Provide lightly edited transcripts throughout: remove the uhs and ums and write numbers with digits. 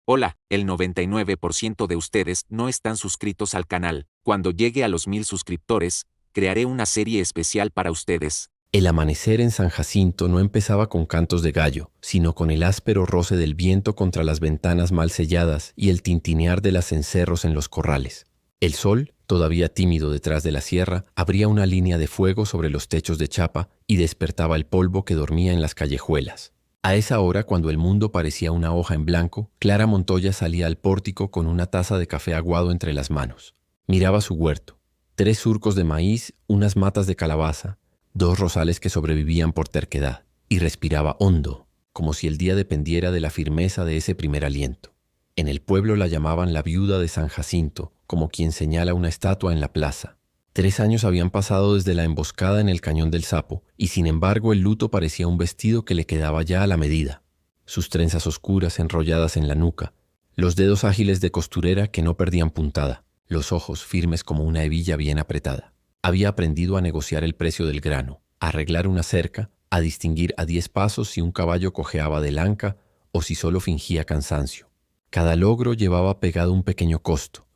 Hola, el 99% de ustedes no están suscritos al canal. Cuando llegue a los 1000 suscriptores, crearé una serie especial para ustedes. El amanecer en San Jacinto no empezaba con cantos de gallo, sino con el áspero roce del viento contra las ventanas mal selladas y el tintinear de las cencerros en los corrales. El sol, todavía tímido detrás de la sierra, abría una línea de fuego sobre los techos de chapa y despertaba el polvo que dormía en las callejuelas. A esa hora, cuando el mundo parecía una hoja en blanco, Clara Montoya salía al pórtico con una taza de café aguado entre las manos. Miraba su huerto. 3 surcos de maíz, unas matas de calabaza, 2 rosales que sobrevivían por terquedad, y respiraba hondo, como si el día dependiera de la firmeza de ese primer aliento. En el pueblo la llamaban la viuda de San Jacinto, como quien señala una estatua en la plaza. 3 años habían pasado desde la emboscada en el Cañón del Sapo, y sin embargo el luto parecía un vestido que le quedaba ya a la medida. Sus trenzas oscuras enrolladas en la nuca, los dedos ágiles de costurera que no perdían puntada, los ojos firmes como una hebilla bien apretada. Había aprendido a negociar el precio del grano, a arreglar una cerca, a distinguir a 10 pasos si un caballo cojeaba del anca o si solo fingía cansancio. Cada logro llevaba pegado un pequeño costo,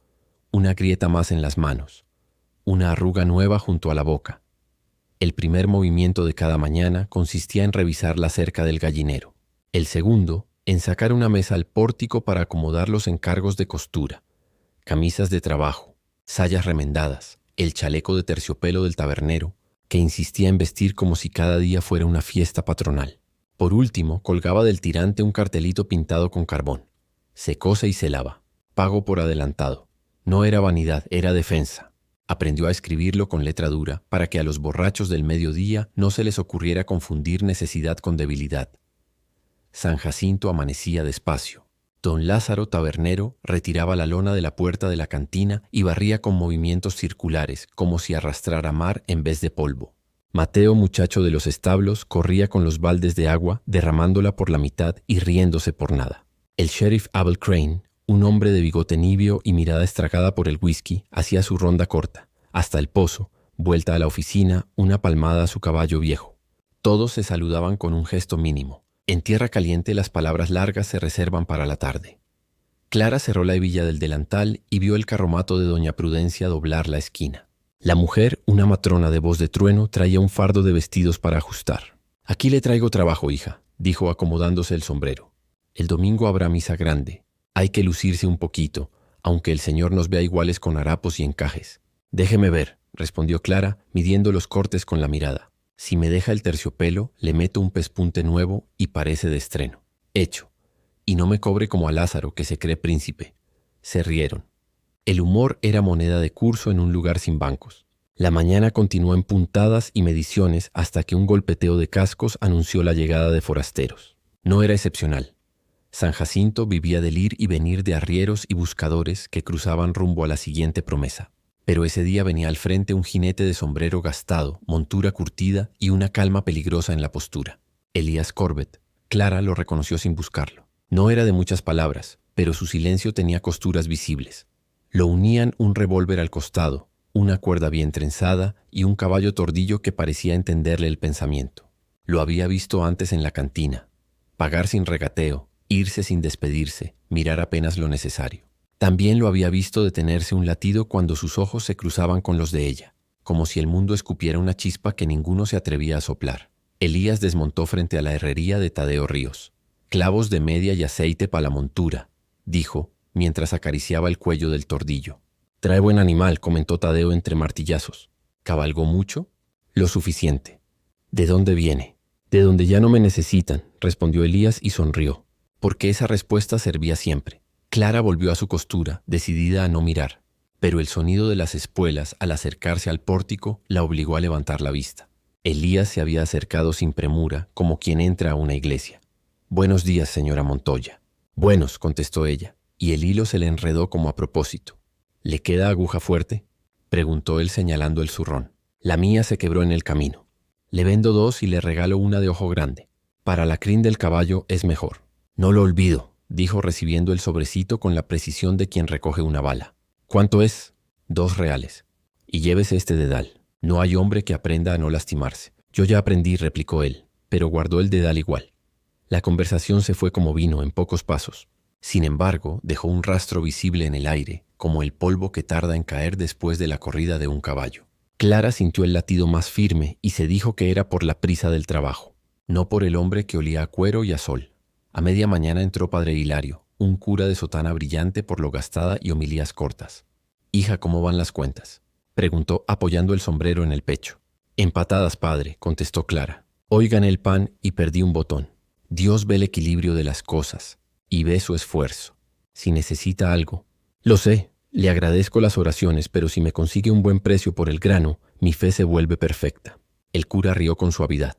una grieta más en las manos, una arruga nueva junto a la boca. El primer movimiento de cada mañana consistía en revisar la cerca del gallinero. El segundo, en sacar una mesa al pórtico para acomodar los encargos de costura, camisas de trabajo, sayas remendadas, el chaleco de terciopelo del tabernero, que insistía en vestir como si cada día fuera una fiesta patronal. Por último, colgaba del tirante un cartelito pintado con carbón. Se cose y se lava. Pago por adelantado. No era vanidad, era defensa. Aprendió a escribirlo con letra dura para que a los borrachos del mediodía no se les ocurriera confundir necesidad con debilidad. San Jacinto amanecía despacio. Don Lázaro, tabernero, retiraba la lona de la puerta de la cantina y barría con movimientos circulares, como si arrastrara mar en vez de polvo. Mateo, muchacho de los establos, corría con los baldes de agua, derramándola por la mitad y riéndose por nada. El sheriff Abel Crane, un hombre de bigote nibio y mirada estragada por el whisky, hacía su ronda corta, hasta el pozo, vuelta a la oficina, una palmada a su caballo viejo. Todos se saludaban con un gesto mínimo. En tierra caliente las palabras largas se reservan para la tarde. Clara cerró la hebilla del delantal y vio el carromato de doña Prudencia doblar la esquina. La mujer, una matrona de voz de trueno, traía un fardo de vestidos para ajustar. «Aquí le traigo trabajo, hija», dijo acomodándose el sombrero. «El domingo habrá misa grande. Hay que lucirse un poquito, aunque el Señor nos vea iguales con harapos y encajes». «Déjeme ver», respondió Clara, midiendo los cortes con la mirada. «Si me deja el terciopelo, le meto un pespunte nuevo y parece de estreno». «Hecho. Y no me cobre como a Lázaro, que se cree príncipe». Se rieron. El humor era moneda de curso en un lugar sin bancos. La mañana continuó en puntadas y mediciones hasta que un golpeteo de cascos anunció la llegada de forasteros. No era excepcional. San Jacinto vivía del ir y venir de arrieros y buscadores que cruzaban rumbo a la siguiente promesa. Pero ese día venía al frente un jinete de sombrero gastado, montura curtida y una calma peligrosa en la postura. Elías Corbett. Clara lo reconoció sin buscarlo. No era de muchas palabras, pero su silencio tenía costuras visibles. Lo unían un revólver al costado, una cuerda bien trenzada y un caballo tordillo que parecía entenderle el pensamiento. Lo había visto antes en la cantina. Pagar sin regateo, irse sin despedirse, mirar apenas lo necesario. También lo había visto detenerse un latido cuando sus ojos se cruzaban con los de ella, como si el mundo escupiera una chispa que ninguno se atrevía a soplar. Elías desmontó frente a la herrería de Tadeo Ríos. «Clavos de media y aceite para la montura», dijo, mientras acariciaba el cuello del tordillo. «Trae buen animal», comentó Tadeo entre martillazos. «¿Cabalgó mucho?» «Lo suficiente». «¿De dónde viene?» «De donde ya no me necesitan», respondió Elías y sonrió, porque esa respuesta servía siempre. Clara volvió a su costura, decidida a no mirar, pero el sonido de las espuelas al acercarse al pórtico la obligó a levantar la vista. Elías se había acercado sin premura, como quien entra a una iglesia. «Buenos días, señora Montoya». «Buenos», contestó ella, y el hilo se le enredó como a propósito. «¿Le queda aguja fuerte?», preguntó él señalando el zurrón. «La mía se quebró en el camino. Le vendo 2 y le regalo una de ojo grande. Para la crin del caballo es mejor». «No lo olvido», dijo recibiendo el sobrecito con la precisión de quien recoge una bala. «¿Cuánto es?» «2 reales. Y llévese este dedal. No hay hombre que aprenda a no lastimarse». «Yo ya aprendí», replicó él, pero guardó el dedal igual. La conversación se fue como vino, en pocos pasos. Sin embargo, dejó un rastro visible en el aire, como el polvo que tarda en caer después de la corrida de un caballo. Clara sintió el latido más firme y se dijo que era por la prisa del trabajo, no por el hombre que olía a cuero y a sol. A media mañana entró padre Hilario, un cura de sotana brillante por lo gastada y homilías cortas. «Hija, ¿cómo van las cuentas?», preguntó apoyando el sombrero en el pecho. «Empatadas, padre», contestó Clara. «Hoy gané el pan y perdí un botón. Dios ve el equilibrio de las cosas y ve su esfuerzo. Si necesita algo». «Lo sé, le agradezco las oraciones, pero si me consigue un buen precio por el grano, mi fe se vuelve perfecta». El cura rió con suavidad.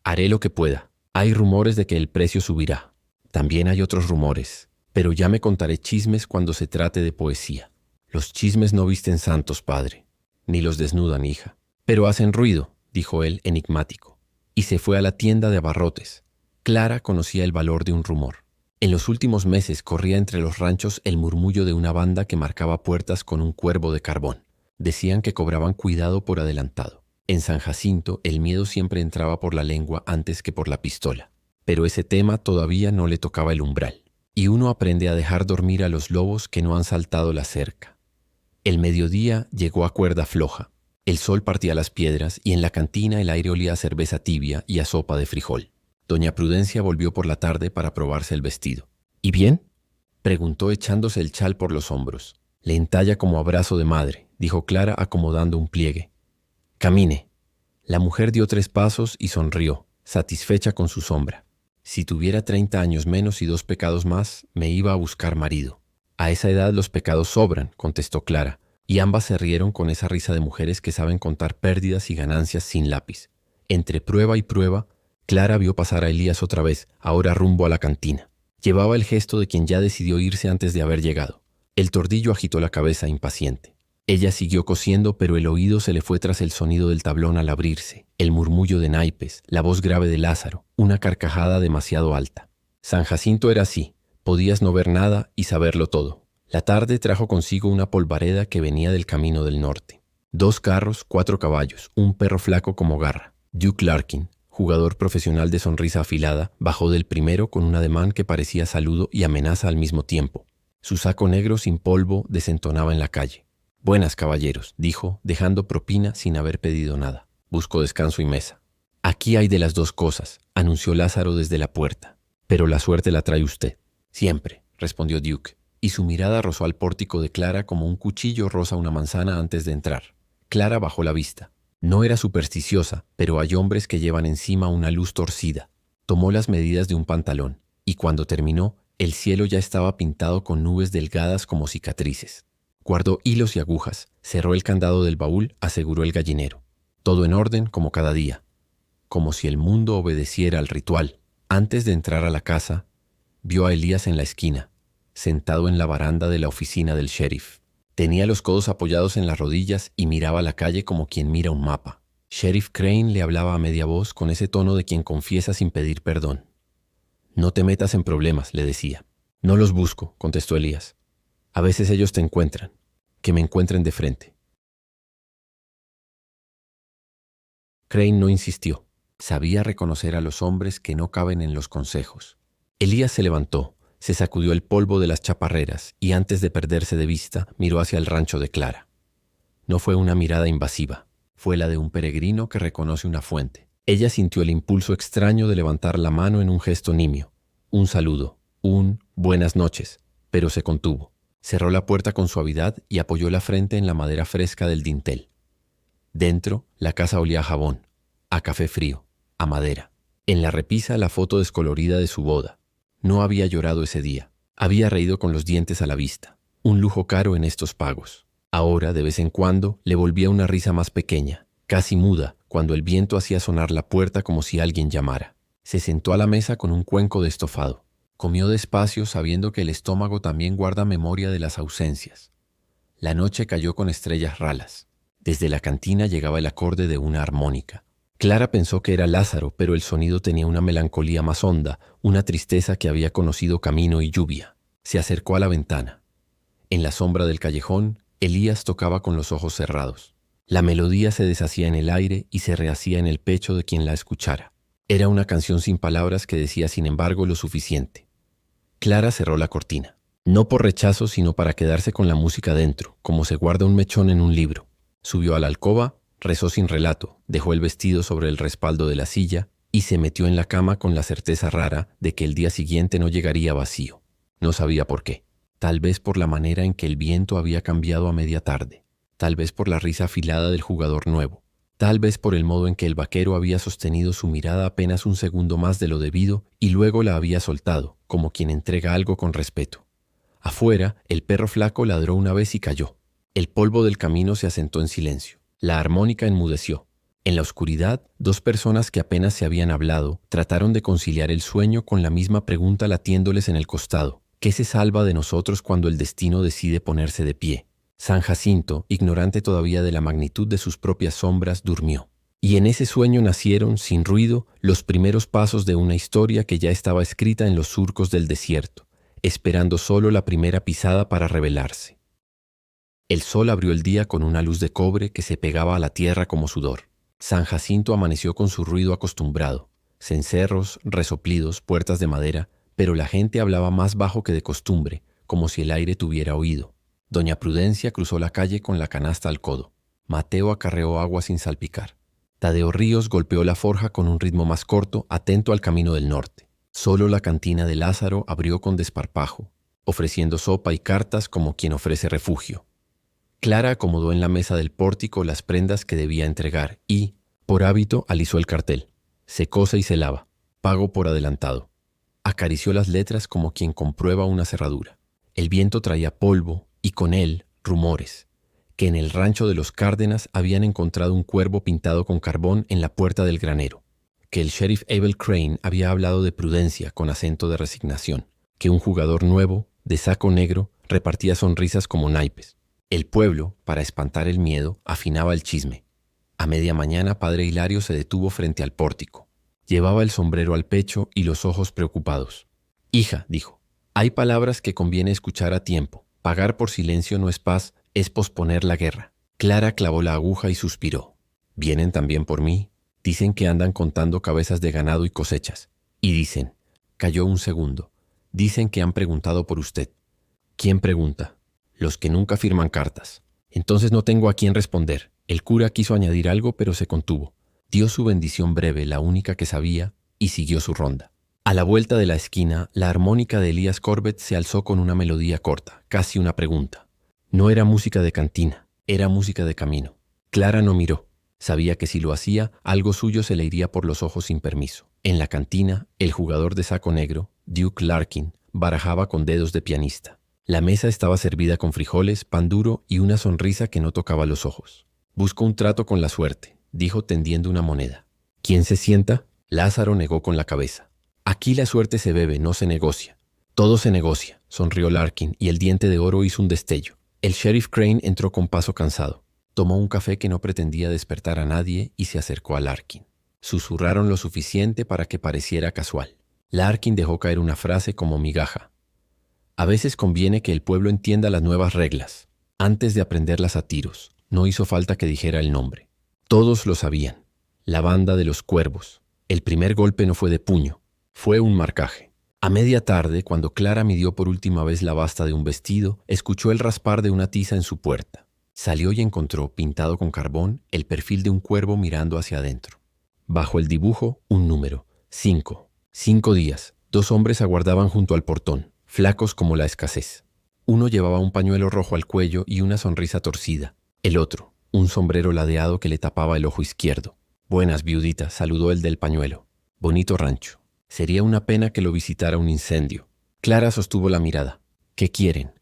«Haré lo que pueda. Hay rumores de que el precio subirá. También hay otros rumores, pero ya me contaré chismes cuando se trate de poesía. Los chismes no visten santos, padre, ni los desnudan, hija. Pero hacen ruido», dijo él enigmático, y se fue a la tienda de abarrotes. Clara conocía el valor de un rumor. En los últimos meses corría entre los ranchos el murmullo de una banda que marcaba puertas con un cuervo de carbón. Decían que cobraban cuidado por adelantado. En San Jacinto el miedo siempre entraba por la lengua antes que por la pistola. Pero ese tema todavía no le tocaba el umbral. Y uno aprende a dejar dormir a los lobos que no han saltado la cerca. El mediodía llegó a cuerda floja. El sol partía las piedras y en la cantina el aire olía a cerveza tibia y a sopa de frijol. Doña Prudencia volvió por la tarde para probarse el vestido. «¿Y bien?», preguntó echándose el chal por los hombros. «Le entalla como abrazo de madre», dijo Clara acomodando un pliegue. «Camine». La mujer dio 3 pasos y sonrió, satisfecha con su sombra. «Si tuviera 30 años menos y 2 pecados más, me iba a buscar marido». «A esa edad los pecados sobran», contestó Clara, y ambas se rieron con esa risa de mujeres que saben contar pérdidas y ganancias sin lápiz. Entre prueba y prueba, Clara vio pasar a Elías otra vez, ahora rumbo a la cantina. Llevaba el gesto de quien ya decidió irse antes de haber llegado. El tordillo agitó la cabeza impaciente. Ella siguió cosiendo, pero el oído se le fue tras el sonido del tablón al abrirse, el murmullo de naipes, la voz grave de Lázaro, una carcajada demasiado alta. San Jacinto era así. Podías no ver nada y saberlo todo. La tarde trajo consigo una polvareda que venía del camino del norte. 2 carros, 4 caballos, un perro flaco como garra. Duke Larkin, jugador profesional de sonrisa afilada, bajó del primero con un ademán que parecía saludo y amenaza al mismo tiempo. Su saco negro sin polvo desentonaba en la calle. «Buenas, caballeros», dijo, dejando propina sin haber pedido nada. Buscó descanso y mesa. «Aquí hay de las 2 cosas», anunció Lázaro desde la puerta. «Pero la suerte la trae usted». «Siempre», respondió Duke, y su mirada rozó al pórtico de Clara como un cuchillo roza una manzana antes de entrar. Clara bajó la vista. No era supersticiosa, pero hay hombres que llevan encima una luz torcida. Tomó las medidas de un pantalón, y cuando terminó, el cielo ya estaba pintado con nubes delgadas como cicatrices. Guardó hilos y agujas, cerró el candado del baúl, aseguró el gallinero. Todo en orden como cada día. Como si el mundo obedeciera al ritual. Antes de entrar a la casa, vio a Elías en la esquina, sentado en la baranda de la oficina del sheriff. Tenía los codos apoyados en las rodillas y miraba la calle como quien mira un mapa. Sheriff Crane le hablaba a media voz con ese tono de quien confiesa sin pedir perdón. «No te metas en problemas», le decía. «No los busco», contestó Elías. «A veces ellos te encuentran. Que me encuentren de frente». Crane no insistió. Sabía reconocer a los hombres que no caben en los consejos. Elías se levantó, se sacudió el polvo de las chaparreras y antes de perderse de vista miró hacia el rancho de Clara. No fue una mirada invasiva, fue la de un peregrino que reconoce una fuente. Ella sintió el impulso extraño de levantar la mano en un gesto nimio, un saludo, un «buenas noches», pero se contuvo. Cerró la puerta con suavidad y apoyó la frente en la madera fresca del dintel. Dentro, la casa olía a jabón, a café frío, a madera. En la repisa, la foto descolorida de su boda. No había llorado ese día. Había reído con los dientes a la vista. Un lujo caro en estos pagos. Ahora, de vez en cuando, le volvía una risa más pequeña, casi muda, cuando el viento hacía sonar la puerta como si alguien llamara. Se sentó a la mesa con un cuenco de estofado. Comió despacio sabiendo que el estómago también guarda memoria de las ausencias. La noche cayó con estrellas ralas. Desde la cantina llegaba el acorde de una armónica. Clara pensó que era Lázaro, pero el sonido tenía una melancolía más honda, una tristeza que había conocido camino y lluvia. Se acercó a la ventana. En la sombra del callejón, Elías tocaba con los ojos cerrados. La melodía se deshacía en el aire y se rehacía en el pecho de quien la escuchara. Era una canción sin palabras que decía sin embargo lo suficiente. Clara cerró la cortina. No por rechazo, sino para quedarse con la música dentro, como se guarda un mechón en un libro. Subió a la alcoba, rezó sin relato, dejó el vestido sobre el respaldo de la silla y se metió en la cama con la certeza rara de que el día siguiente no llegaría vacío. No sabía por qué. Tal vez por la manera en que el viento había cambiado a media tarde. Tal vez por la risa afilada del jugador nuevo. Tal vez por el modo en que el vaquero había sostenido su mirada apenas un segundo más de lo debido y luego la había soltado, como quien entrega algo con respeto. Afuera, el perro flaco ladró una vez y cayó. El polvo del camino se asentó en silencio. La armónica enmudeció. En la oscuridad, dos personas que apenas se habían hablado trataron de conciliar el sueño con la misma pregunta latiéndoles en el costado. ¿Qué se salva de nosotros cuando el destino decide ponerse de pie? San Jacinto, ignorante todavía de la magnitud de sus propias sombras, durmió. Y en ese sueño nacieron, sin ruido, los primeros pasos de una historia que ya estaba escrita en los surcos del desierto, esperando solo la primera pisada para revelarse. El sol abrió el día con una luz de cobre que se pegaba a la tierra como sudor. San Jacinto amaneció con su ruido acostumbrado, cencerros, resoplidos, puertas de madera, pero la gente hablaba más bajo que de costumbre, como si el aire tuviera oído. Doña Prudencia cruzó la calle con la canasta al codo. Mateo acarreó agua sin salpicar. Tadeo Ríos golpeó la forja con un ritmo más corto, atento al camino del norte. Solo la cantina de Lázaro abrió con desparpajo, ofreciendo sopa y cartas como quien ofrece refugio. Clara acomodó en la mesa del pórtico las prendas que debía entregar y, por hábito, alisó el cartel. Se cose y se lava. Pago por adelantado. Acarició las letras como quien comprueba una cerradura. El viento traía polvo y con él rumores, que en el rancho de los Cárdenas habían encontrado un cuervo pintado con carbón en la puerta del granero, que el sheriff Abel Crane había hablado de prudencia con acento de resignación, que un jugador nuevo, de saco negro, repartía sonrisas como naipes. El pueblo, para espantar el miedo, afinaba el chisme. A media mañana padre Hilario se detuvo frente al pórtico. Llevaba el sombrero al pecho y los ojos preocupados. «Hija», dijo, «hay palabras que conviene escuchar a tiempo. Pagar por silencio no es paz, es posponer la guerra». Clara clavó la aguja y suspiró. «Vienen también por mí. Dicen que andan contando cabezas de ganado y cosechas. Y dicen», calló un segundo, «dicen que han preguntado por usted». «¿Quién pregunta?» «Los que nunca firman cartas». «Entonces no tengo a quién responder». El cura quiso añadir algo, pero se contuvo. Dio su bendición breve, la única que sabía, y siguió su ronda. A la vuelta de la esquina, la armónica de Elías Corbett se alzó con una melodía corta, casi una pregunta. No era música de cantina, era música de camino. Clara no miró. Sabía que si lo hacía, algo suyo se le iría por los ojos sin permiso. En la cantina, el jugador de saco negro, Duke Larkin, barajaba con dedos de pianista. La mesa estaba servida con frijoles, pan duro y una sonrisa que no tocaba los ojos. «Busco un trato con la suerte», dijo tendiendo una moneda. «¿Quién se sienta?» Lázaro negó con la cabeza. «Aquí la suerte se bebe, no se negocia». «Todo se negocia», sonrió Larkin, y el diente de oro hizo un destello. El sheriff Crane entró con paso cansado. Tomó un café que no pretendía despertar a nadie y se acercó a Larkin. Susurraron lo suficiente para que pareciera casual. Larkin dejó caer una frase como migaja. «A veces conviene que el pueblo entienda las nuevas reglas, antes de aprenderlas a tiros». No hizo falta que dijera el nombre. Todos lo sabían. La banda de los cuervos. El primer golpe no fue de puño, fue un marcaje. A media tarde, cuando Clara midió por última vez la basta de un vestido, escuchó el raspar de una tiza en su puerta. Salió y encontró, pintado con carbón, el perfil de un cuervo mirando hacia adentro. Bajo el dibujo, un número. 5. 5 días. 2 hombres aguardaban junto al portón, flacos como la escasez. Uno llevaba un pañuelo rojo al cuello y una sonrisa torcida. El otro, un sombrero ladeado que le tapaba el ojo izquierdo. «Buenas, viudita», saludó el del pañuelo. «Bonito rancho. Sería una pena que lo visitara un incendio». Clara sostuvo la mirada. «¿Qué quieren?»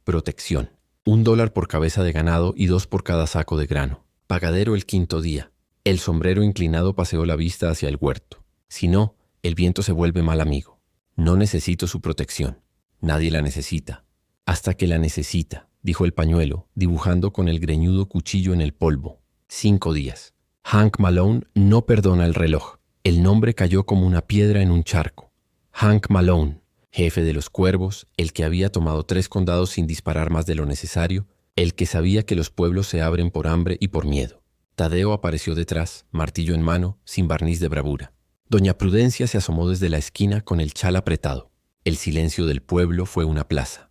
«Protección. $1 por cabeza de ganado y 2 por cada saco de grano. Pagadero el 5.º día». El sombrero inclinado paseó la vista hacia el huerto. «Si no, el viento se vuelve mal amigo. No necesito su protección. Nadie la necesita. Hasta que la necesita», dijo el pañuelo, dibujando con el greñudo cuchillo en el polvo. 5 días. Hank Malone no perdona el reloj. El nombre cayó como una piedra en un charco. Hank Malone, jefe de los cuervos, el que había tomado 3 condados sin disparar más de lo necesario, el que sabía que los pueblos se abren por hambre y por miedo. Tadeo apareció detrás, martillo en mano, sin barniz de bravura. Doña Prudencia se asomó desde la esquina con el chal apretado. El silencio del pueblo fue una plaza.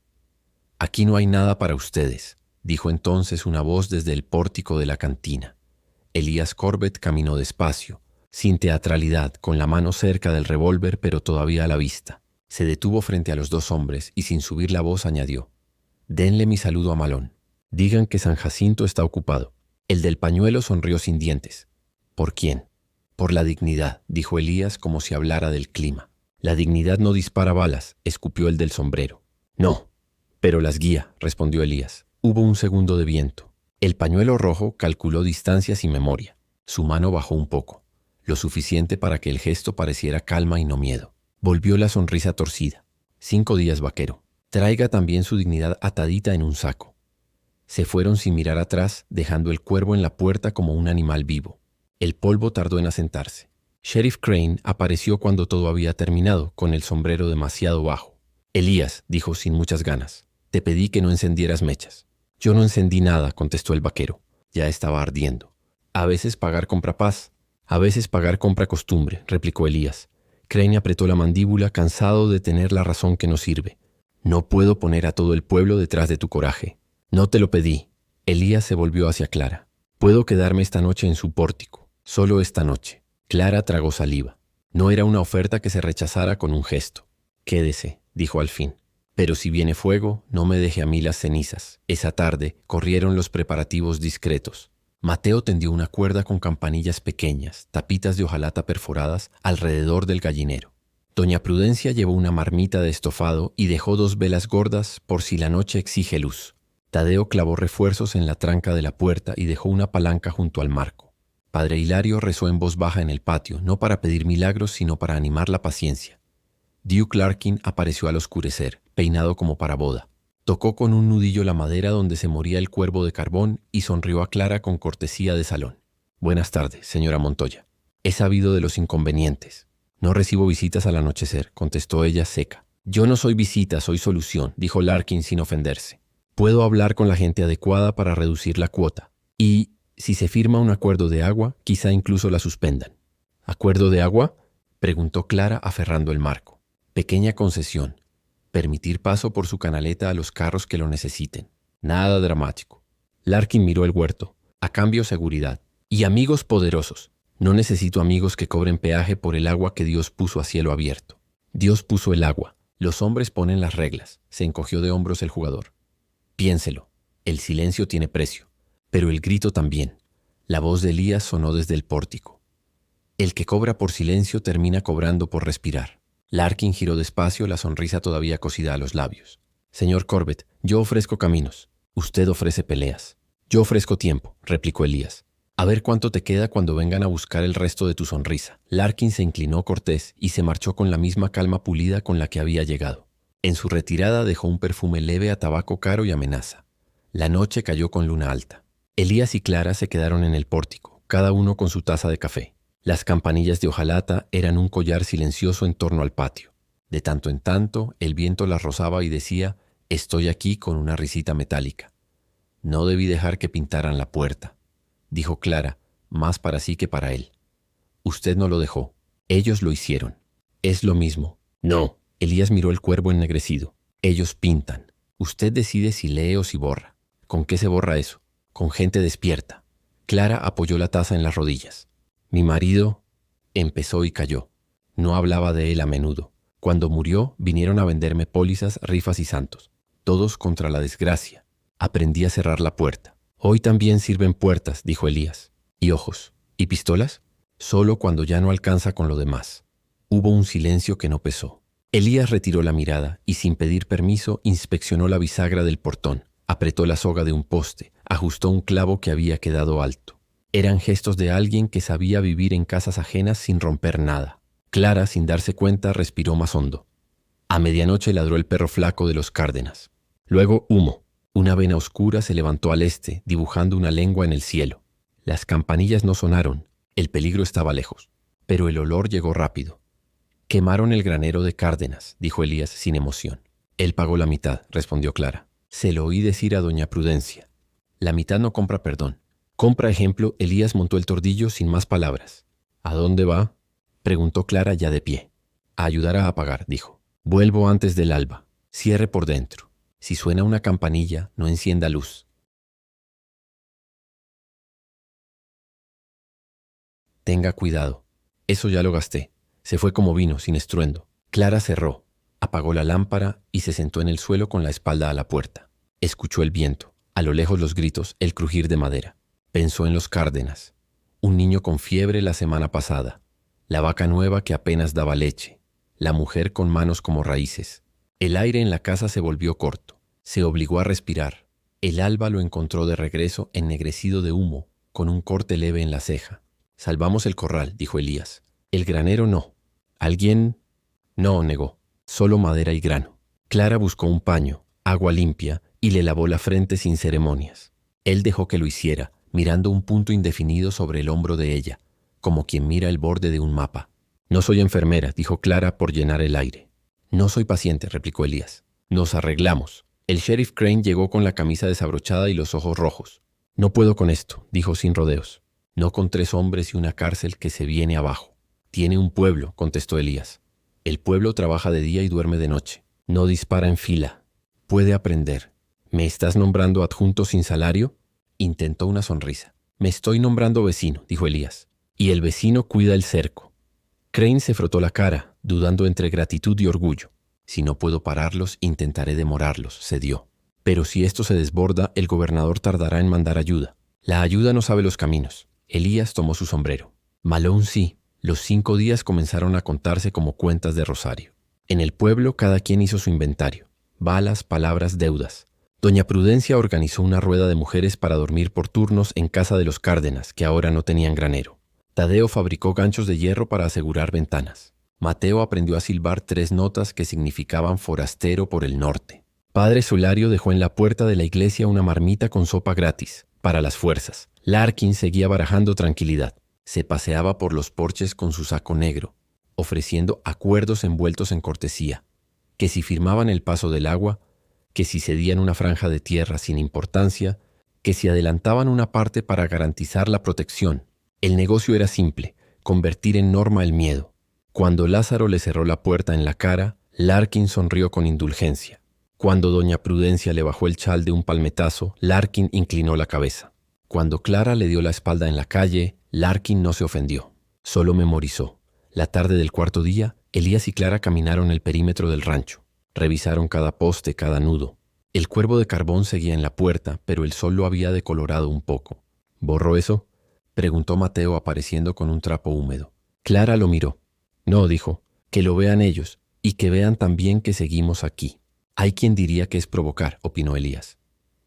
«Aquí no hay nada para ustedes», dijo entonces una voz desde el pórtico de la cantina. Elías Corbett caminó despacio, sin teatralidad, con la mano cerca del revólver pero todavía a la vista. Se detuvo frente a los dos hombres y sin subir la voz añadió: «Denle mi saludo a Malone. Digan que San Jacinto está ocupado». El del pañuelo sonrió sin dientes. «¿Por quién?» «Por la dignidad», dijo Elías como si hablara del clima. «La dignidad no dispara balas», escupió el del sombrero. «No, pero las guía», respondió Elías. Hubo un segundo de viento. El pañuelo rojo calculó distancias y memoria. Su mano bajó un poco, lo suficiente para que el gesto pareciera calma y no miedo. Volvió la sonrisa torcida. 5 días, vaquero. Traiga también su dignidad atadita en un saco. Se fueron sin mirar atrás, dejando el cuervo en la puerta como un animal vivo. El polvo tardó en asentarse. Sheriff Crane apareció cuando todo había terminado, con el sombrero demasiado bajo. «Elías», dijo sin muchas ganas, «te pedí que no encendieras mechas». «Yo no encendí nada», contestó el vaquero. Ya estaba ardiendo. «A veces pagar compra paz, a veces pagar compra costumbre», replicó Elías. Crane apretó la mandíbula, cansado de tener la razón que no sirve. «No puedo poner a todo el pueblo detrás de tu coraje». «No te lo pedí». Elías se volvió hacia Clara. «Puedo quedarme esta noche en su pórtico, solo esta noche». Clara tragó saliva. No era una oferta que se rechazara con un gesto. «Quédese», dijo al fin. «Pero si viene fuego, no me deje a mí las cenizas». Esa tarde corrieron los preparativos discretos. Mateo tendió una cuerda con campanillas pequeñas, tapitas de hojalata perforadas, alrededor del gallinero. Doña Prudencia llevó una marmita de estofado y dejó 2 velas gordas por si la noche exige luz. Tadeo clavó refuerzos en la tranca de la puerta y dejó una palanca junto al marco. Padre Hilario rezó en voz baja en el patio, no para pedir milagros, sino para animar la paciencia. Duke Larkin apareció al oscurecer, peinado como para boda. Tocó con un nudillo la madera donde se moría el cuervo de carbón y sonrió a Clara con cortesía de salón. «Buenas tardes, señora Montoya. He sabido de los inconvenientes». «No recibo visitas al anochecer», contestó ella seca. «Yo no soy visita, soy solución», dijo Larkin sin ofenderse. «Puedo hablar con la gente adecuada para reducir la cuota. Y si se firma un acuerdo de agua, quizá incluso la suspendan». «¿Acuerdo de agua?», preguntó Clara aferrando el marco. «Pequeña concesión. Permitir paso por su canaleta a los carros que lo necesiten. Nada dramático». Larkin miró el huerto. «A cambio, seguridad. Y amigos poderosos. No necesito amigos que cobren peaje por el agua que Dios puso a cielo abierto». «Dios puso el agua. Los hombres ponen las reglas», se encogió de hombros el jugador. «Piénselo. El silencio tiene precio. Pero el grito también». La voz de Elías sonó desde el pórtico. «El que cobra por silencio termina cobrando por respirar». Larkin giró despacio, la sonrisa todavía cosida a los labios. «Señor Corbett, yo ofrezco caminos. Usted ofrece peleas». «Yo ofrezco tiempo», replicó Elías. «A ver cuánto te queda cuando vengan a buscar el resto de tu sonrisa». Larkin se inclinó cortés y se marchó con la misma calma pulida con la que había llegado. En su retirada dejó un perfume leve a tabaco caro y amenaza. La noche cayó con luna alta. Elías y Clara se quedaron en el pórtico, cada uno con su taza de café. Las campanillas de hojalata eran un collar silencioso en torno al patio. De tanto en tanto, el viento las rozaba y decía: «Estoy aquí», con una risita metálica. «No debí dejar que pintaran la puerta», dijo Clara, más para sí que para él. «Usted no lo dejó. Ellos lo hicieron. Es lo mismo». «No». Elías miró el cuervo ennegrecido. «Ellos pintan. Usted decide si lee o si borra». «¿Con qué se borra eso?». «Con gente despierta». Clara apoyó la taza en las rodillas. «Mi marido…» empezó y calló. No hablaba de él a menudo. Cuando murió, vinieron a venderme pólizas, rifas y santos. Todos contra la desgracia. Aprendí a cerrar la puerta. «Hoy también sirven puertas», dijo Elías. «¿Y ojos? ¿Y pistolas?» «Solo cuando ya no alcanza con lo demás». Hubo un silencio que no pesó. Elías retiró la mirada y, sin pedir permiso, inspeccionó la bisagra del portón. Apretó la soga de un poste, ajustó un clavo que había quedado alto. Eran gestos de alguien que sabía vivir en casas ajenas sin romper nada. Clara, sin darse cuenta, respiró más hondo. A medianoche ladró el perro flaco de los Cárdenas. Luego humo. Una vena oscura se levantó al este, dibujando una lengua en el cielo. Las campanillas no sonaron. El peligro estaba lejos. Pero el olor llegó rápido. «Quemaron el granero de Cárdenas», dijo Elías sin emoción. «Él pagó la mitad», respondió Clara. «Se lo oí decir a doña Prudencia. La mitad no compra perdón. Compra ejemplo». Elías montó el tordillo sin más palabras. «¿A dónde va?», preguntó Clara ya de pie. «A ayudar a apagar», dijo. Vuelvo antes del alba. Cierre por dentro. Si suena una campanilla, no encienda luz. Tenga cuidado. Eso ya lo gasté. Se fue como vino, sin estruendo. Clara cerró, apagó la lámpara y se sentó en el suelo con la espalda a la puerta. Escuchó el viento, a lo lejos los gritos, el crujir de madera. Pensó en los Cárdenas. Un niño con fiebre la semana pasada. La vaca nueva que apenas daba leche. La mujer con manos como raíces. El aire en la casa se volvió corto. Se obligó a respirar. El alba lo encontró de regreso ennegrecido de humo, con un corte leve en la ceja. Salvamos el corral, dijo Elías. El granero no. ¿Alguien? No, negó. Solo madera y grano. Clara buscó un paño, agua limpia, y le lavó la frente sin ceremonias. Él dejó que lo hiciera, mirando un punto indefinido sobre el hombro de ella, como quien mira el borde de un mapa. No soy enfermera, dijo Clara por llenar el aire. No soy paciente, replicó Elías. Nos arreglamos. El sheriff Crane llegó con la camisa desabrochada y los ojos rojos. No puedo con esto, dijo sin rodeos. No con 3 hombres y una cárcel que se viene abajo. Tiene un pueblo, contestó Elías. El pueblo trabaja de día y duerme de noche. No dispara en fila. Puede aprender. ¿Me estás nombrando adjunto sin salario? Intentó una sonrisa. Me estoy nombrando vecino, dijo Elías. Y el vecino cuida el cerco. Crane se frotó la cara, dudando entre gratitud y orgullo. Si no puedo pararlos, intentaré demorarlos, cedió. Pero si esto se desborda, el gobernador tardará en mandar ayuda. La ayuda no sabe los caminos. Elías tomó su sombrero. Malone sí. Los 5 días comenzaron a contarse como cuentas de rosario. En el pueblo cada quien hizo su inventario. Balas, palabras, deudas. Doña Prudencia organizó una rueda de mujeres para dormir por turnos en casa de los Cárdenas, que ahora no tenían granero. Tadeo fabricó ganchos de hierro para asegurar ventanas. Mateo aprendió a silbar 3 notas que significaban forastero por el norte. Padre Solario dejó en la puerta de la iglesia una marmita con sopa gratis, para las fuerzas. Larkin seguía barajando tranquilidad. Se paseaba por los porches con su saco negro, ofreciendo acuerdos envueltos en cortesía, que si firmaban el paso del agua, que si cedían una franja de tierra sin importancia, que si adelantaban una parte para garantizar la protección. El negocio era simple, convertir en norma el miedo. Cuando Lázaro le cerró la puerta en la cara, Larkin sonrió con indulgencia. Cuando doña Prudencia le bajó el chal de un palmetazo, Larkin inclinó la cabeza. Cuando Clara le dio la espalda en la calle, Larkin no se ofendió, solo memorizó. La tarde del 4.º día, Elías y Clara caminaron el perímetro del rancho. Revisaron cada poste, cada nudo. El cuervo de carbón seguía en la puerta, pero el sol lo había decolorado un poco. ¿Borró eso?, preguntó Mateo apareciendo con un trapo húmedo. Clara lo miró. No, dijo, que lo vean ellos, y que vean también que seguimos aquí. Hay quien diría que es provocar, opinó Elías.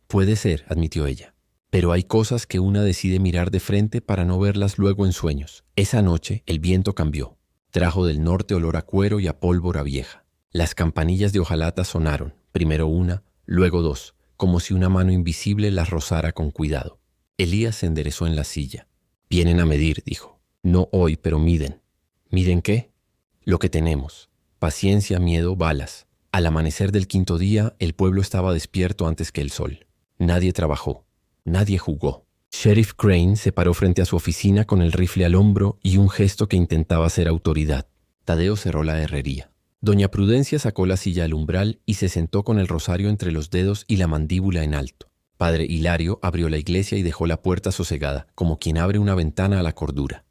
Puede ser, admitió ella. Pero hay cosas que una decide mirar de frente para no verlas luego en sueños. Esa noche el viento cambió. Trajo del norte olor a cuero y a pólvora vieja. Las campanillas de hojalata sonaron, primero una, luego 2, como si una mano invisible las rozara con cuidado. Elías se enderezó en la silla. Vienen a medir, dijo. No hoy, pero miden. ¿Miden qué? Lo que tenemos. Paciencia, miedo, balas. Al amanecer del 5.º día, el pueblo estaba despierto antes que el sol. Nadie trabajó. Nadie jugó. Sheriff Crane se paró frente a su oficina con el rifle al hombro y un gesto que intentaba ser autoridad. Tadeo cerró la herrería. Doña Prudencia sacó la silla al umbral y se sentó con el rosario entre los dedos y la mandíbula en alto. Padre Hilario abrió la iglesia y dejó la puerta sosegada, como quien abre una ventana a la cordura.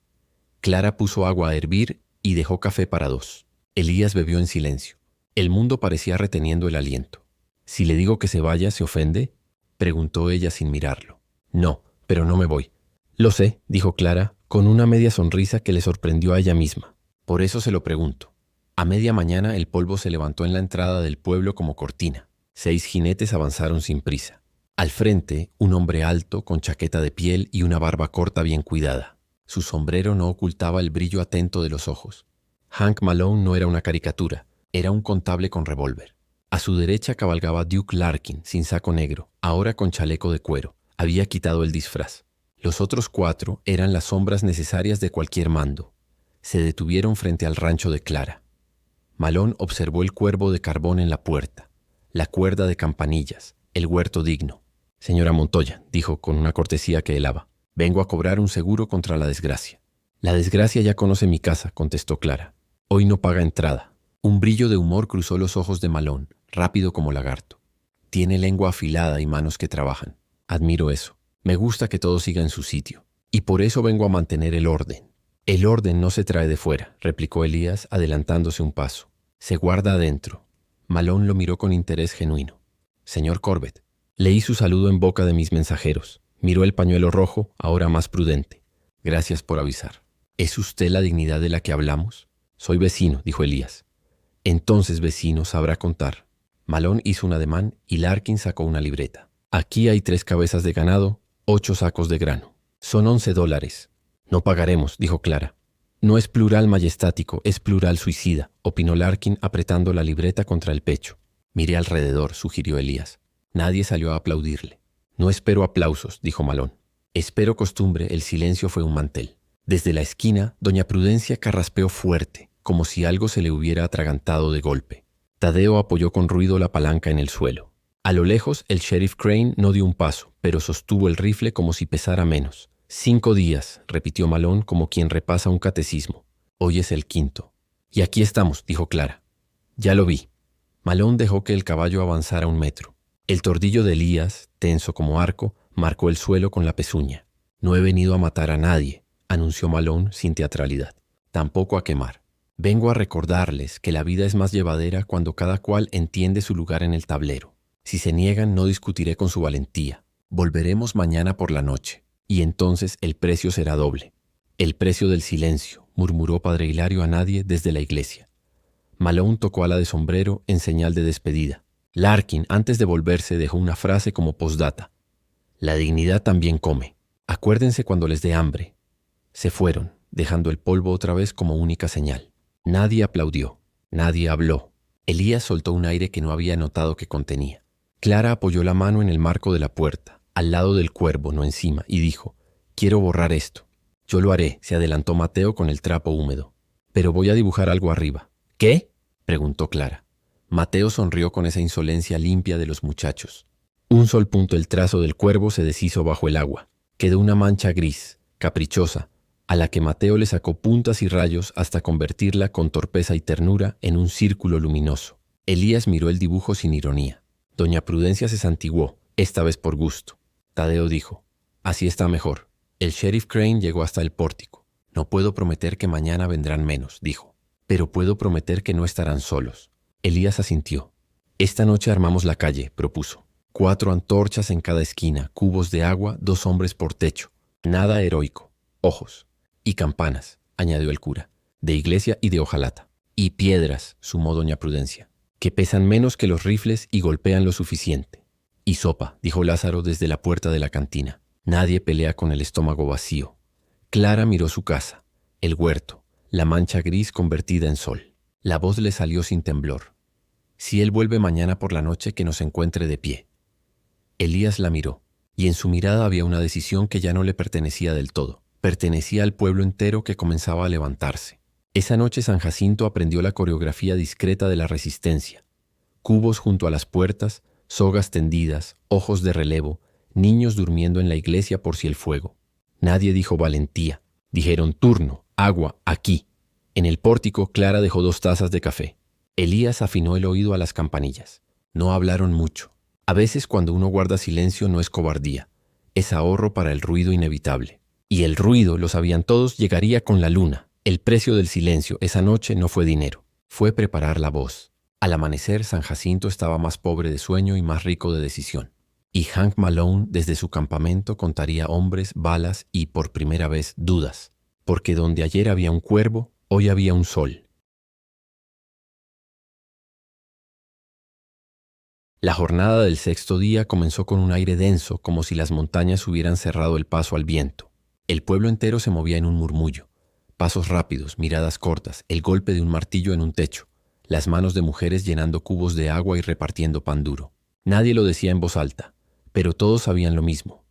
Clara puso agua a hervir y dejó café para 2. Elías bebió en silencio. El mundo parecía reteniendo el aliento. «Si le digo que se vaya, ¿se ofende?», preguntó ella sin mirarlo. «No, pero no me voy». «Lo sé», dijo Clara, con una media sonrisa que le sorprendió a ella misma. «Por eso se lo pregunto». A media mañana el polvo se levantó en la entrada del pueblo como cortina. 6 jinetes avanzaron sin prisa. Al frente, un hombre alto, con chaqueta de piel y una barba corta bien cuidada. Su sombrero no ocultaba el brillo atento de los ojos. Hank Malone no era una caricatura, era un contable con revólver. A su derecha cabalgaba Duke Larkin, sin saco negro, ahora con chaleco de cuero. Había quitado el disfraz. Los otros 4 eran las sombras necesarias de cualquier mando. Se detuvieron frente al rancho de Clara. Malone observó el cuervo de carbón en la puerta, la cuerda de campanillas, el huerto digno. «Señora Montoya», dijo con una cortesía que helaba, «vengo a cobrar un seguro contra la desgracia». «La desgracia ya conoce mi casa», contestó Clara. «Hoy no paga entrada». Un brillo de humor cruzó los ojos de Malone, rápido como lagarto. Tiene lengua afilada y manos que trabajan. Admiro eso. Me gusta que todo siga en su sitio. Y por eso vengo a mantener el orden. El orden no se trae de fuera, replicó Elías, adelantándose un paso. Se guarda adentro. Malone lo miró con interés genuino. Señor Corbett, leí su saludo en boca de mis mensajeros. Miró el pañuelo rojo, ahora más prudente. Gracias por avisar. ¿Es usted la dignidad de la que hablamos? Soy vecino, dijo Elías. Entonces, vecino, sabrá contar. Malone hizo un ademán y Larkin sacó una libreta. Aquí hay 3 cabezas de ganado, 8 sacos de grano. Son $11. No pagaremos, dijo Clara. No es plural majestático, es plural suicida, opinó Larkin apretando la libreta contra el pecho. Miré alrededor, sugirió Elías. Nadie salió a aplaudirle. No espero aplausos, dijo Malone. Espero costumbre, el silencio fue un mantel. Desde la esquina, doña Prudencia carraspeó fuerte, como si algo se le hubiera atragantado de golpe. Tadeo apoyó con ruido la palanca en el suelo. A lo lejos, el sheriff Crane no dio un paso, pero sostuvo el rifle como si pesara menos. 5 días, repitió Malone como quien repasa un catecismo. Hoy es el 5. Y aquí estamos, dijo Clara. Ya lo vi. Malone dejó que el caballo avanzara 1 metro. El tordillo de Elías, tenso como arco, marcó el suelo con la pezuña. No he venido a matar a nadie, anunció Malone sin teatralidad. Tampoco a quemar. Vengo a recordarles que la vida es más llevadera cuando cada cual entiende su lugar en el tablero. Si se niegan, no discutiré con su valentía. Volveremos mañana por la noche, y entonces el precio será doble. El precio del silencio, murmuró Padre Hilario a nadie desde la iglesia. Malone tocó ala de sombrero en señal de despedida. Larkin, antes de volverse, dejó una frase como postdata. La dignidad también come. Acuérdense cuando les dé hambre. Se fueron, dejando el polvo otra vez como única señal. Nadie aplaudió, nadie habló. Elías soltó un aire que no había notado que contenía. Clara apoyó la mano en el marco de la puerta, al lado del cuervo, no encima, y dijo, «Quiero borrar esto». «Yo lo haré», se adelantó Mateo con el trapo húmedo. «Pero voy a dibujar algo arriba». «¿Qué?», preguntó Clara. Mateo sonrió con esa insolencia limpia de los muchachos. Un sol punto el trazo del cuervo se deshizo bajo el agua. Quedó una mancha gris, caprichosa, a la que Mateo le sacó puntas y rayos hasta convertirla con torpeza y ternura en un círculo luminoso. Elías miró el dibujo sin ironía. Doña Prudencia se santiguó, esta vez por gusto. Tadeo dijo, «Así está mejor». El sheriff Crane llegó hasta el pórtico. «No puedo prometer que mañana vendrán menos», dijo. «Pero puedo prometer que no estarán solos». Elías asintió. «Esta noche armamos la calle», propuso. 4 antorchas en cada esquina, cubos de agua, 2 hombres por techo. Nada heroico. Ojos. Y campanas, añadió el cura, de iglesia y de hojalata. Y piedras, sumó doña Prudencia, que pesan menos que los rifles y golpean lo suficiente. Y sopa, dijo Lázaro desde la puerta de la cantina. Nadie pelea con el estómago vacío. Clara miró su casa, el huerto, la mancha gris convertida en sol. La voz le salió sin temblor. Si él vuelve mañana por la noche, que nos encuentre de pie. Elías la miró, y en su mirada había una decisión que ya no le pertenecía del todo. Pertenecía al pueblo entero que comenzaba a levantarse. Esa noche San Jacinto aprendió la coreografía discreta de la resistencia. Cubos junto a las puertas, sogas tendidas, ojos de relevo, niños durmiendo en la iglesia por si el fuego. Nadie dijo valentía. Dijeron turno, agua, aquí. En el pórtico Clara dejó 2 tazas de café. Elías afinó el oído a las campanillas. No hablaron mucho. A veces cuando uno guarda silencio no es cobardía, es ahorro para el ruido inevitable. Y el ruido, lo sabían todos, llegaría con la luna. El precio del silencio esa noche no fue dinero, fue preparar la voz. Al amanecer, San Jacinto estaba más pobre de sueño y más rico de decisión. Y Hank Malone, desde su campamento, contaría hombres, balas y, por primera vez, dudas. Porque donde ayer había un cuervo, hoy había un sol. La jornada del 6º día comenzó con un aire denso, como si las montañas hubieran cerrado el paso al viento. El pueblo entero se movía en un murmullo. Pasos rápidos, miradas cortas, el golpe de un martillo en un techo, las manos de mujeres llenando cubos de agua y repartiendo pan duro. Nadie lo decía en voz alta, pero todos sabían lo mismo.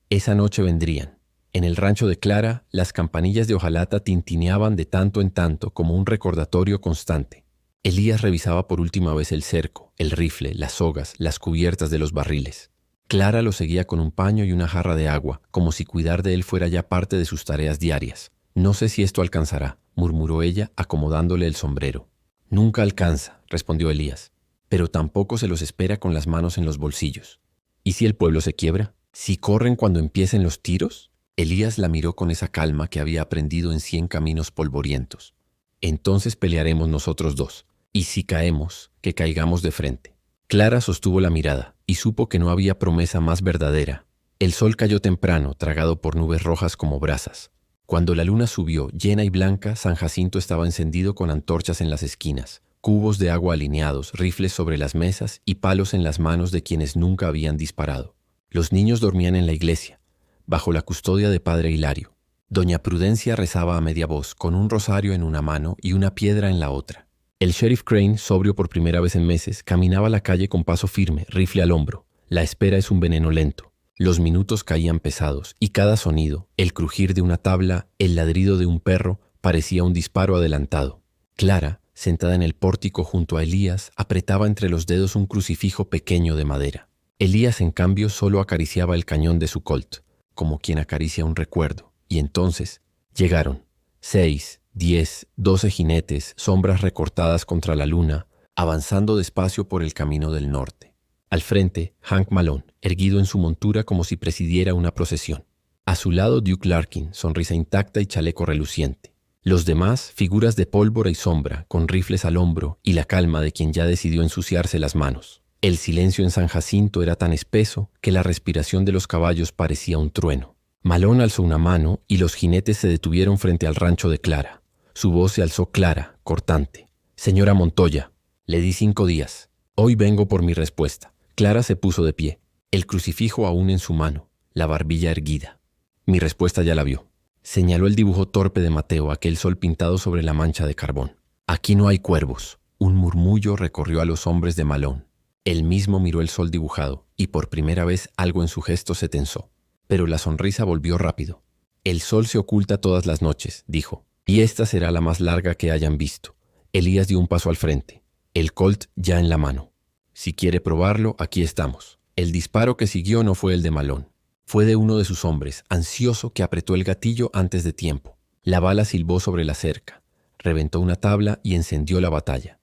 Esa noche vendrían. En el rancho de Clara, las campanillas de hojalata tintineaban de tanto en tanto como un recordatorio constante. Elías revisaba por última vez el cerco, el rifle, las sogas, las cubiertas de los barriles. Clara lo seguía con un paño y una jarra de agua, como si cuidar de él fuera ya parte de sus tareas diarias. «No sé si esto alcanzará», murmuró ella, acomodándole el sombrero. Nunca alcanza, respondió Elías, pero tampoco se los espera con las manos en los bolsillos. ¿Y si el pueblo se quiebra? ¿Si corren cuando empiecen los tiros? Elías la miró con esa calma que había aprendido en 100 caminos polvorientos. Entonces pelearemos nosotros dos, y si caemos, que caigamos de frente. Clara sostuvo la mirada y supo que no había promesa más verdadera. El sol cayó temprano, tragado por nubes rojas como brasas. Cuando la luna subió, llena y blanca, San Jacinto estaba encendido con antorchas en las esquinas, cubos de agua alineados, rifles sobre las mesas y palos en las manos de quienes nunca habían disparado. Los niños dormían en la iglesia, bajo la custodia de Padre Hilario. Doña Prudencia rezaba a media voz, con un rosario en una mano y una piedra en la otra. El sheriff Crane, sobrio por primera vez en meses, caminaba la calle con paso firme, rifle al hombro. La espera es un veneno lento. Los minutos caían pesados, y cada sonido, el crujir de una tabla, el ladrido de un perro, parecía un disparo adelantado. Clara, sentada en el pórtico junto a Elías, apretaba entre los dedos un crucifijo pequeño de madera. Elías, en cambio, solo acariciaba el cañón de su Colt, como quien acaricia un recuerdo. Y entonces llegaron 6, 10, 12 jinetes, sombras recortadas contra la luna, avanzando despacio por el camino del norte. Al frente, Hank Malone, erguido en su montura como si presidiera una procesión. A su lado, Duke Larkin, sonrisa intacta y chaleco reluciente. Los demás, figuras de pólvora y sombra, con rifles al hombro y la calma de quien ya decidió ensuciarse las manos. El silencio en San Jacinto era tan espeso que la respiración de los caballos parecía un trueno. Malone alzó una mano y los jinetes se detuvieron frente al rancho de Clara. Su voz se alzó clara, cortante. «Señora Montoya, le di 5 días. Hoy vengo por mi respuesta». Clara se puso de pie, el crucifijo aún en su mano, la barbilla erguida. «Mi respuesta ya la vio». Señaló el dibujo torpe de Mateo, aquel sol pintado sobre la mancha de carbón. «Aquí no hay cuervos». Un murmullo recorrió a los hombres de Malone. Él mismo miró el sol dibujado, y por primera vez algo en su gesto se tensó. Pero la sonrisa volvió rápido. «El sol se oculta todas las noches», dijo, «y esta será la más larga que hayan visto». Elías dio un paso al frente, el Colt ya en la mano. «Si quiere probarlo, aquí estamos». El disparo que siguió no fue el de Malone. Fue de uno de sus hombres, ansioso, que apretó el gatillo antes de tiempo. La bala silbó sobre la cerca, reventó una tabla y encendió la batalla.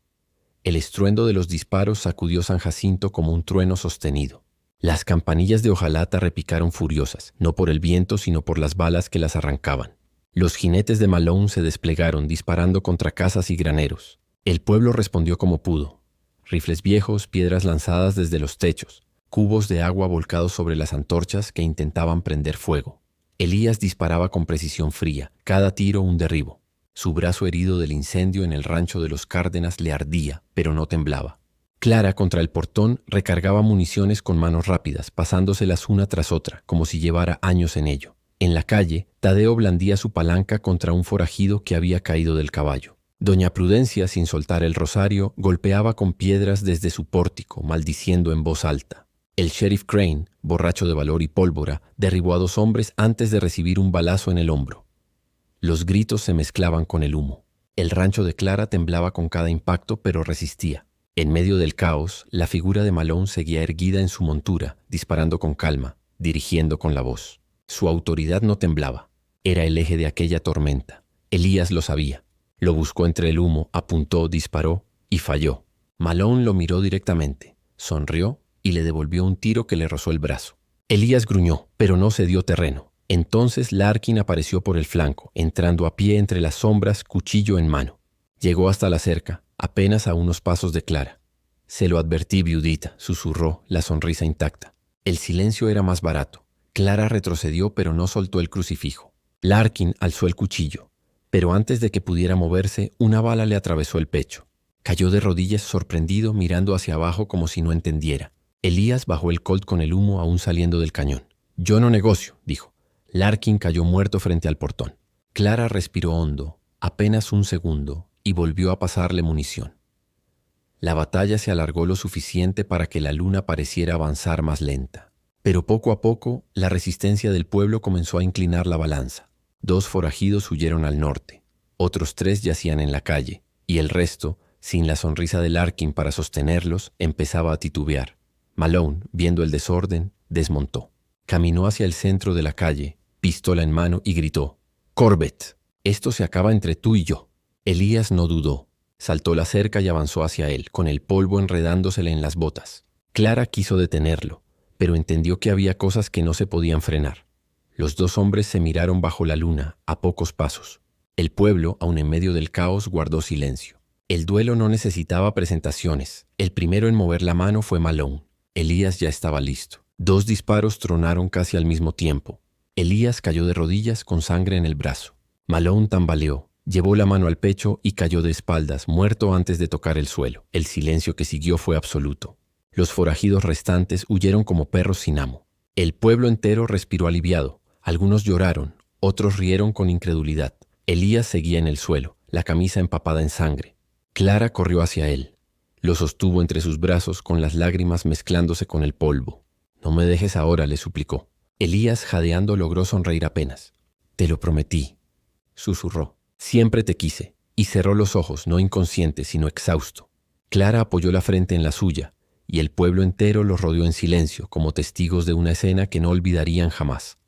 El estruendo de los disparos sacudió San Jacinto como un trueno sostenido. Las campanillas de hojalata repicaron furiosas, no por el viento sino por las balas que las arrancaban. Los jinetes de Malone se desplegaron disparando contra casas y graneros. El pueblo respondió como pudo. Rifles viejos, piedras lanzadas desde los techos, cubos de agua volcados sobre las antorchas que intentaban prender fuego. Elías disparaba con precisión fría, cada tiro un derribo. Su brazo herido del incendio en el rancho de los Cárdenas le ardía, pero no temblaba. Clara, contra el portón, recargaba municiones con manos rápidas, pasándoselas una tras otra, como si llevara años en ello. En la calle, Tadeo blandía su palanca contra un forajido que había caído del caballo. Doña Prudencia, sin soltar el rosario, golpeaba con piedras desde su pórtico, maldiciendo en voz alta. El sheriff Crane, borracho de valor y pólvora, derribó a 2 hombres antes de recibir un balazo en el hombro. Los gritos se mezclaban con el humo. El rancho de Clara temblaba con cada impacto, pero resistía. En medio del caos, la figura de Malone seguía erguida en su montura, disparando con calma, dirigiendo con la voz. Su autoridad no temblaba. Era el eje de aquella tormenta. Elías lo sabía. Lo buscó entre el humo, apuntó, disparó y falló. Malone lo miró directamente, sonrió y le devolvió un tiro que le rozó el brazo. Elías gruñó, pero no cedió terreno. Entonces Larkin apareció por el flanco, entrando a pie entre las sombras, cuchillo en mano. Llegó hasta la cerca, apenas a unos pasos de Clara. «Se lo advertí, viudita», susurró, la sonrisa intacta. El silencio era más barato. Clara retrocedió, pero no soltó el crucifijo. Larkin alzó el cuchillo, pero antes de que pudiera moverse, una bala le atravesó el pecho. Cayó de rodillas sorprendido, mirando hacia abajo como si no entendiera. Elías bajó el Colt con el humo aún saliendo del cañón. «Yo no negocio», dijo. Larkin cayó muerto frente al portón. Clara respiró hondo, apenas un segundo, y volvió a pasarle munición. La batalla se alargó lo suficiente para que la luna pareciera avanzar más lenta. Pero poco a poco, la resistencia del pueblo comenzó a inclinar la balanza. 2 forajidos huyeron al norte, otros 3 yacían en la calle, y el resto, sin la sonrisa de Larkin para sostenerlos, empezaba a titubear. Malone, viendo el desorden, desmontó. Caminó hacia el centro de la calle, pistola en mano, y gritó: «Corbett, esto se acaba entre tú y yo». Elías no dudó. Saltó la cerca y avanzó hacia él, con el polvo enredándosele en las botas. Clara quiso detenerlo, pero entendió que había cosas que no se podían frenar. Los dos hombres se miraron bajo la luna, a pocos pasos. El pueblo, aun en medio del caos, guardó silencio. El duelo no necesitaba presentaciones. El primero en mover la mano fue Malone. Elías ya estaba listo. 2 disparos tronaron casi al mismo tiempo. Elías cayó de rodillas con sangre en el brazo. Malone tambaleó, llevó la mano al pecho y cayó de espaldas, muerto antes de tocar el suelo. El silencio que siguió fue absoluto. Los forajidos restantes huyeron como perros sin amo. El pueblo entero respiró aliviado. Algunos lloraron, otros rieron con incredulidad. Elías seguía en el suelo, la camisa empapada en sangre. Clara corrió hacia él. Lo sostuvo entre sus brazos con las lágrimas mezclándose con el polvo. «No me dejes ahora», le suplicó. Elías, jadeando, logró sonreír apenas. «Te lo prometí», susurró. «Siempre te quise». Y cerró los ojos, no inconsciente, sino exhausto. Clara apoyó la frente en la suya, y el pueblo entero los rodeó en silencio, como testigos de una escena que no olvidarían jamás.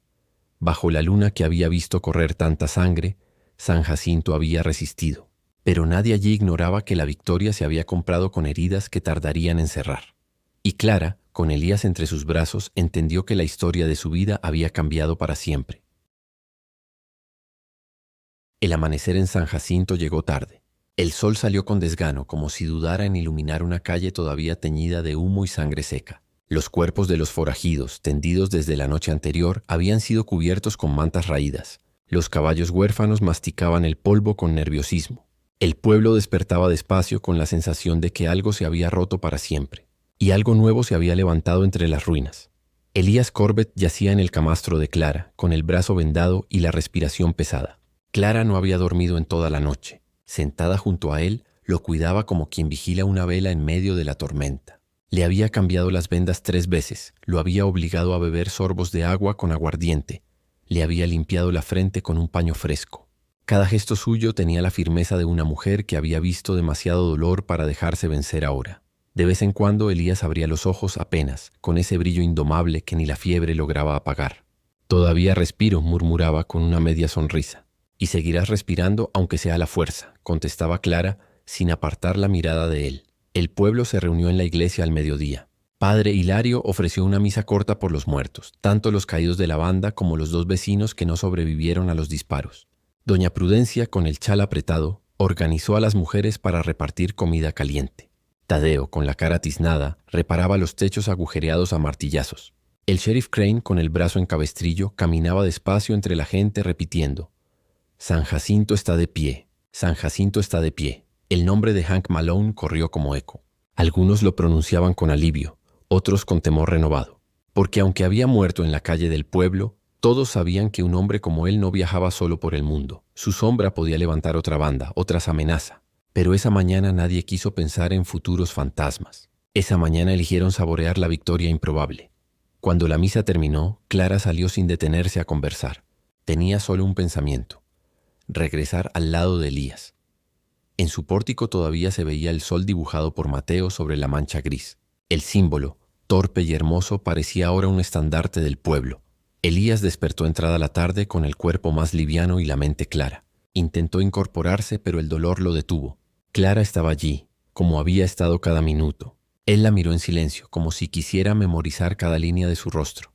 Bajo la luna que había visto correr tanta sangre, San Jacinto había resistido. Pero nadie allí ignoraba que la victoria se había comprado con heridas que tardarían en cerrar. Y Clara, con Elías entre sus brazos, entendió que la historia de su vida había cambiado para siempre. El amanecer en San Jacinto llegó tarde. El sol salió con desgano, como si dudara en iluminar una calle todavía teñida de humo y sangre seca. Los cuerpos de los forajidos, tendidos desde la noche anterior, habían sido cubiertos con mantas raídas. Los caballos huérfanos masticaban el polvo con nerviosismo. El pueblo despertaba despacio con la sensación de que algo se había roto para siempre, y algo nuevo se había levantado entre las ruinas. Elías Corbett yacía en el camastro de Clara, con el brazo vendado y la respiración pesada. Clara no había dormido en toda la noche. Sentada junto a él, lo cuidaba como quien vigila una vela en medio de la tormenta. Le había cambiado las vendas 3 veces, lo había obligado a beber sorbos de agua con aguardiente, le había limpiado la frente con un paño fresco. Cada gesto suyo tenía la firmeza de una mujer que había visto demasiado dolor para dejarse vencer ahora. De vez en cuando Elías abría los ojos apenas, con ese brillo indomable que ni la fiebre lograba apagar. «Todavía respiro», murmuraba con una media sonrisa. «Y seguirás respirando aunque sea a la fuerza», contestaba Clara, sin apartar la mirada de él. El pueblo se reunió en la iglesia al mediodía. Padre Hilario ofreció una misa corta por los muertos, tanto los caídos de la banda como los 2 vecinos que no sobrevivieron a los disparos. Doña Prudencia, con el chal apretado, organizó a las mujeres para repartir comida caliente. Tadeo, con la cara tiznada, reparaba los techos agujereados a martillazos. El sheriff Crane, con el brazo en cabestrillo, caminaba despacio entre la gente repitiendo: «San Jacinto está de pie, San Jacinto está de pie». El nombre de Hank Malone corrió como eco. Algunos lo pronunciaban con alivio, otros con temor renovado. Porque aunque había muerto en la calle del pueblo, todos sabían que un hombre como él no viajaba solo por el mundo. Su sombra podía levantar otra banda, otras amenaza. Pero esa mañana nadie quiso pensar en futuros fantasmas. Esa mañana eligieron saborear la victoria improbable. Cuando la misa terminó, Clara salió sin detenerse a conversar. Tenía solo un pensamiento: regresar al lado de Elías. En su pórtico todavía se veía el sol dibujado por Mateo sobre la mancha gris. El símbolo, torpe y hermoso, parecía ahora un estandarte del pueblo. Elías despertó entrada la tarde con el cuerpo más liviano y la mente clara. Intentó incorporarse, pero el dolor lo detuvo. Clara estaba allí, como había estado cada minuto. Él la miró en silencio, como si quisiera memorizar cada línea de su rostro.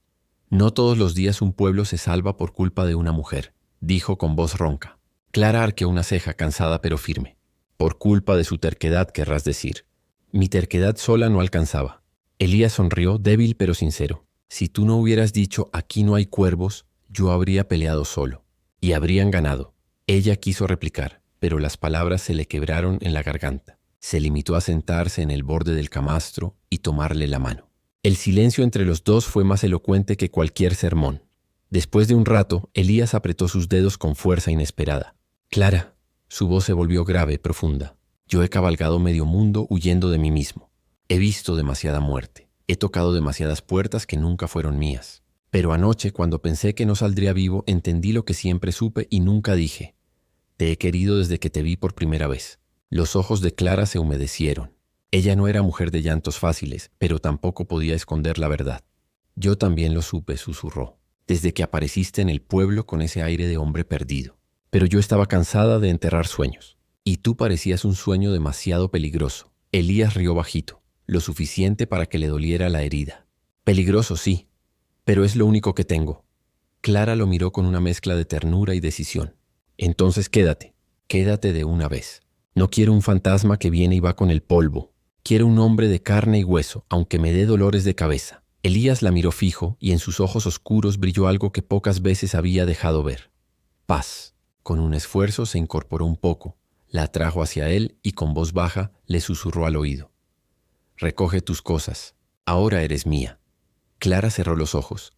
«No todos los días un pueblo se salva por culpa de una mujer», dijo con voz ronca. Clara arqueó una ceja, cansada pero firme. «Por culpa de su terquedad, querrás decir». «Mi terquedad sola no alcanzaba». Elías sonrió, débil pero sincero. «Si tú no hubieras dicho aquí no hay cuervos, yo habría peleado solo. Y habrían ganado». Ella quiso replicar, pero las palabras se le quebraron en la garganta. Se limitó a sentarse en el borde del camastro y tomarle la mano. El silencio entre los dos fue más elocuente que cualquier sermón. Después de un rato, Elías apretó sus dedos con fuerza inesperada. «Clara». Su voz se volvió grave, profunda. «Yo he cabalgado medio mundo huyendo de mí mismo. He visto demasiada muerte. He tocado demasiadas puertas que nunca fueron mías. Pero anoche, cuando pensé que no saldría vivo, entendí lo que siempre supe y nunca dije. Te he querido desde que te vi por primera vez». Los ojos de Clara se humedecieron. Ella no era mujer de llantos fáciles, pero tampoco podía esconder la verdad. «Yo también lo supe», susurró, «desde que apareciste en el pueblo con ese aire de hombre perdido. Pero yo estaba cansada de enterrar sueños. Y tú parecías un sueño demasiado peligroso. Elías rió bajito, lo suficiente para que le doliera la herida. Peligroso, sí, pero es lo único que tengo. Clara lo miró con una mezcla de ternura y decisión. Entonces quédate de una vez. No quiero un fantasma que viene y va con el polvo. Quiero un hombre de carne y hueso, aunque me dé dolores de cabeza. Elías la miró fijo y en sus ojos oscuros brilló algo que pocas veces había dejado ver. Paz. Con un esfuerzo se incorporó un poco, la atrajo hacia él y con voz baja le susurró al oído. Recoge tus cosas. Ahora eres mía. Clara cerró los ojos,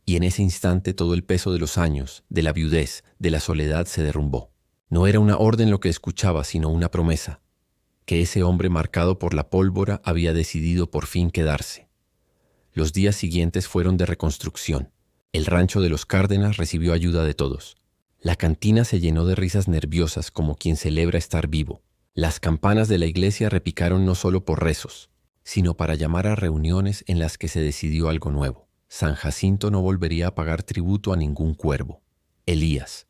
y en ese instante todo el peso de los años, de la viudez, de la soledad se derrumbó. No era una orden lo que escuchaba, sino una promesa, que ese hombre marcado por la pólvora había decidido por fin quedarse. Los días siguientes fueron de reconstrucción. El rancho de los Cárdenas recibió ayuda de todos. La cantina se llenó de risas nerviosas como quien celebra estar vivo. Las campanas de la iglesia repicaron no solo por rezos, sino para llamar a reuniones en las que se decidió algo nuevo. San Jacinto no volvería a pagar tributo a ningún cuervo. Elías,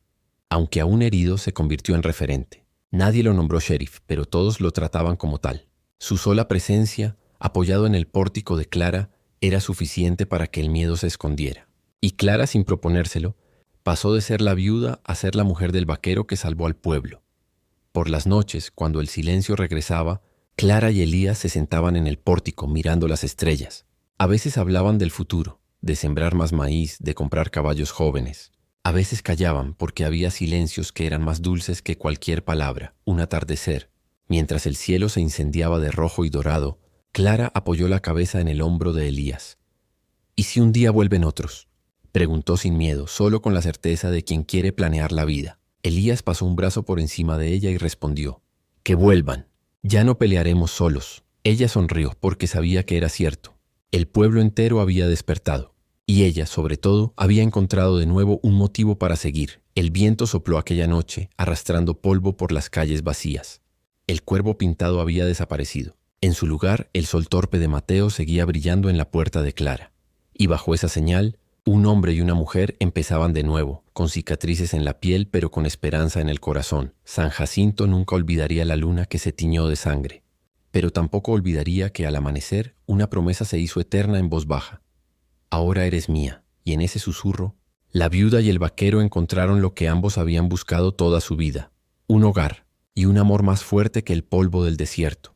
aunque aún herido, se convirtió en referente. Nadie lo nombró sheriff, pero todos lo trataban como tal. Su sola presencia, apoyado en el pórtico de Clara, era suficiente para que el miedo se escondiera. Y Clara, sin proponérselo, pasó de ser la viuda a ser la mujer del vaquero que salvó al pueblo. Por las noches, cuando el silencio regresaba, Clara y Elías se sentaban en el pórtico mirando las estrellas. A veces hablaban del futuro, de sembrar más maíz, de comprar caballos jóvenes. A veces callaban porque había silencios que eran más dulces que cualquier palabra. Un atardecer, mientras el cielo se incendiaba de rojo y dorado, Clara apoyó la cabeza en el hombro de Elías. ¿Y si un día vuelven otros?, preguntó sin miedo, solo con la certeza de quien quiere planear la vida. Elías pasó un brazo por encima de ella y respondió: «Que vuelvan. Ya no pelearemos solos». Ella sonrió porque sabía que era cierto. El pueblo entero había despertado. Y ella, sobre todo, había encontrado de nuevo un motivo para seguir. El viento sopló aquella noche, arrastrando polvo por las calles vacías. El cuervo pintado había desaparecido. En su lugar, el sol torpe de Mateo seguía brillando en la puerta de Clara. Y bajo esa señal, un hombre y una mujer empezaban de nuevo, con cicatrices en la piel pero con esperanza en el corazón. San Jacinto nunca olvidaría la luna que se tiñó de sangre, pero tampoco olvidaría que al amanecer una promesa se hizo eterna en voz baja. Ahora eres mía, y en ese susurro, la viuda y el vaquero encontraron lo que ambos habían buscado toda su vida, un hogar y un amor más fuerte que el polvo del desierto.